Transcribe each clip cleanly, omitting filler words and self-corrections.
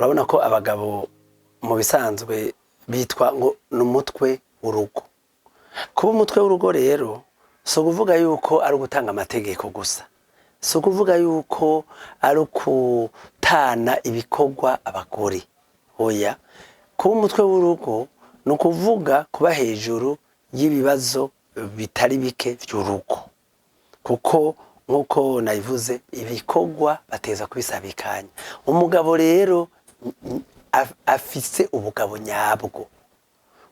urabona ko abagabo mu bisanzwe bitwa ngo n'umutwe w'urugo. Kuba umutwe w'urugo rero so kuvuga yuko ari ugutanga amategeko gusa, so kuvuga yuko ari ukutana ibikorwa abagore. Oya, kuba umutwe w'urugo ni ukuvuga kuba hejuru y'ibibazo bitari bike by'urugo, kuko nkuko nayivuze ibikorwa bateza kubisabikanya. Umugabo rero afise ubugabo nyabwo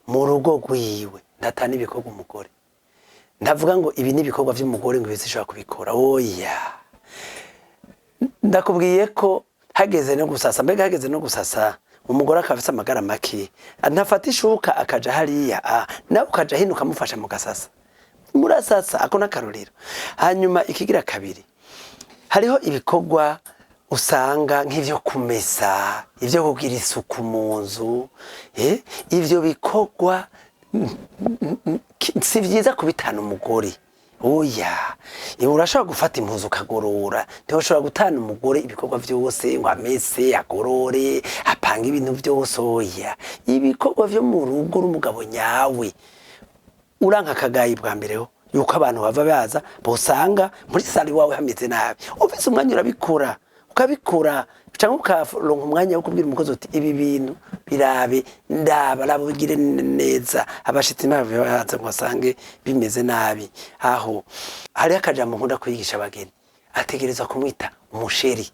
mu rugo rwiwe, ndatana ibikorwa umugore. Ndavuga ngo ibi ni ibikorwa by'umugore ngo bizishobora kubikora. Oya, ndakubwiye ko hageze no gusasa, mbega hageze no gusasa umugore akafise amagara make, ntafata ishuka akaja hariya nawe ukaja hino ukamufasha mu gasasa, murasasa ako n'akarorero. Hanyuma ikigira kabiri, hariho ibikorwa usanga nk'ivyo kumesa, ivyo kugira isuku mu nzu, ivyo bikorwa si vyiza kubitana umugore. Oya, urashobora gufata impuzu ukagorora, ntiwoshobora gutana umugore ibikorwa vyose ngo amese, agorore, apanga ibintu vyose. Oya, ibikorwa vyo mu rugo n'umugabo nyawe uranka akagayi bwa mbereho yuko abantu bava baza bosanga muri sali wawe hameze nabi, ufise umwanya urabikora, ukabikora cyangwa ukaronka umwanya wo kubwira umukozi uti ibi bintu birabe ndaba labugire neza, abashitsi nabave baza ngo basange bimeze nabi. Aho hari akajambo nkunda kwigisha abageni, ategereza kumwita umusheri,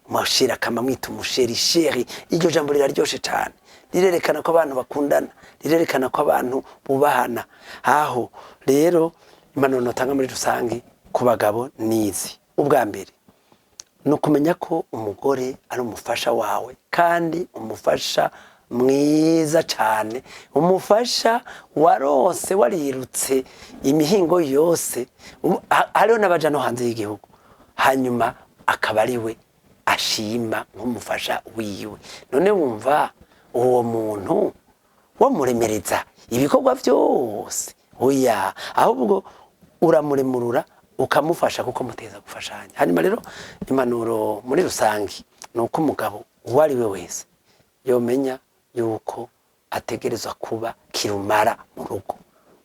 umusheri akamamwita umusheri, sheri. Iryo jambo riraryoshe cyane, rirerekana ko abantu bakundana, rirerekana ko abantu bubahana. Aho rero impanuro notanga muri rusange ku bagabo nizi. Ubwa mbere nukumenya ko umugore ari umufasha wawe, kandi umufasha mwiza cyane, umufasha warose warirutse imihingo yose. Hariho n'abaja no hanze y'igihugu, hanyuma akaba ari we ashima nk'umufasha wiwe. None wumva uwo muntu wamuremereza ibikorwa byose? Oya, ahubwo uramuremurura ukamufasha kuko muteza gufashanya. Hanyuma rero impanuro muri rusangi nuko umugabo uwo ari we wese yomenya yuko ategerezwa kuba kirumara mu rugo.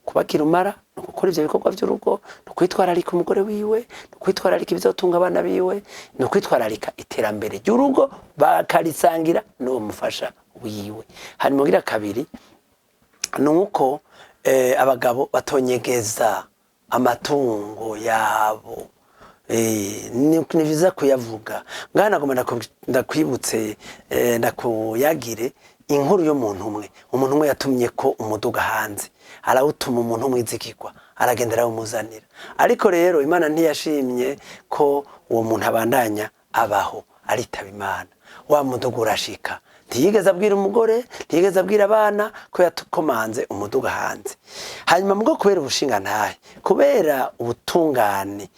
Kuba kirumara no gukora ivyo bikorwa by'urugo, no kwitwararika umugore wiwe, no kwitwararika ibizotunga abana biwe, no kwitwararika iterambere ry'urugo bakarisangira no mufasha wiwe. Hanyuma gira kabiri nuko abagabo batonyegeza amatungo yabo. Ni viza kuyavuga ngaha nagomba ndakwibutse ndakuyagire inkuru yo umuntu umwe yatumye ko umuduga hanze, arawutuma umuntu mwizikirwa, aragendera umuzanira. Ariko rero Imana ntiyashimye ko uwo muntu abandanya abaho, aritaba Imana. Wa muduga urashika, ntiyigeze abwira umugore, ntiyigeze abwira abana ko yatukomanze umuduga hanze. Hanyuma mugo kubera ubushinga ntahe, kubera ubutungane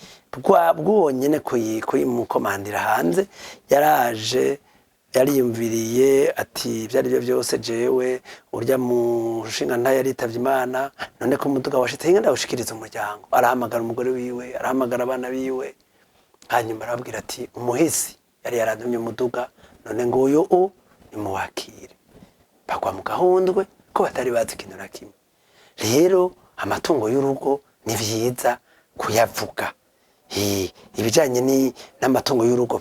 bw'uwo nyene kuyimukomandira hanze, yaraje yariyumviriye ati byari byo byose jewe urya mushinga ntahe yaritavye Imana, none ko umuduga washitse hinga ndawushikiriza umuryango. Arahamagara umugore wiwe, arahamagara abana biwe, hanyuma arabwira ati umuhisi yari yarantumye umuduga, none nguyu nimuwakire. Bagwa mu gahundwe ko batari bazi ikintu na kimwe. Rero amatungo y'urugo ni vyiza kuyavuga. Ibijanye n'amatungo y'urugo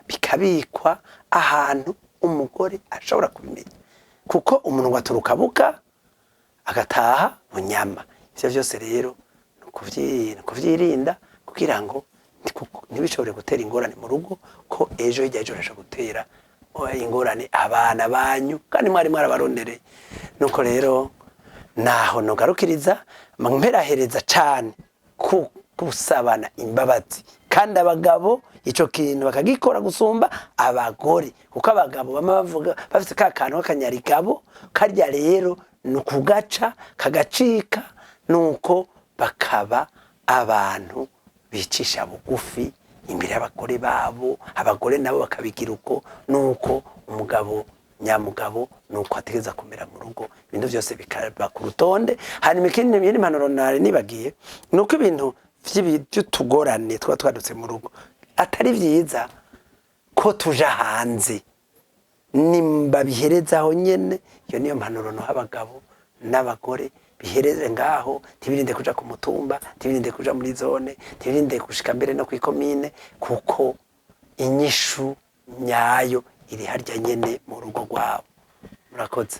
bikabikwa ahantu umugore ashobora kubimenya, kuko umuntu waturuka buka agataha munyama. Ivyo vyose rero kuvyirinda kugira ngo ntibishobore gutera ingorane mu rugo, ko ejo hirya ejo rasha gutera ingorane abana banyu kandi mwari mwarabarondereye. Nuko rero naho nogarukiriza mperahereza cane kusabana imbabazi, kandi abagabo ico kintu bakagikora gusumba abagore, kuko abagabo bama bavuga bafite ka kantu k'akanyarigabo karya. rero nukugaca kagacika, nuko bakaba abantu bicisha bugufi imbere y'abagore babo, abagore nabo bakabigira uko. Nuko umugabo nyamugabo nuko ategeza kumera mu rugo, ibintu byose bikaba ku rutonde. Hanyuma ikindi impanuro nari nibagiye nuko ibintu vy'utugorane twadutse mu rugo atari vyiza ko tuja hanze nimba biherezaho nyene. Iyo niyo mpanuro no abagabo n'abagore, bihereze ngaho, ntibirinde kuja ku mutumba, ntibirinde kuja muri zone, ntibirinde gushika mbere no kw'ikomine, kuko inyishu nyayo iri harya nyene mu rugo rwabo. Murakoze.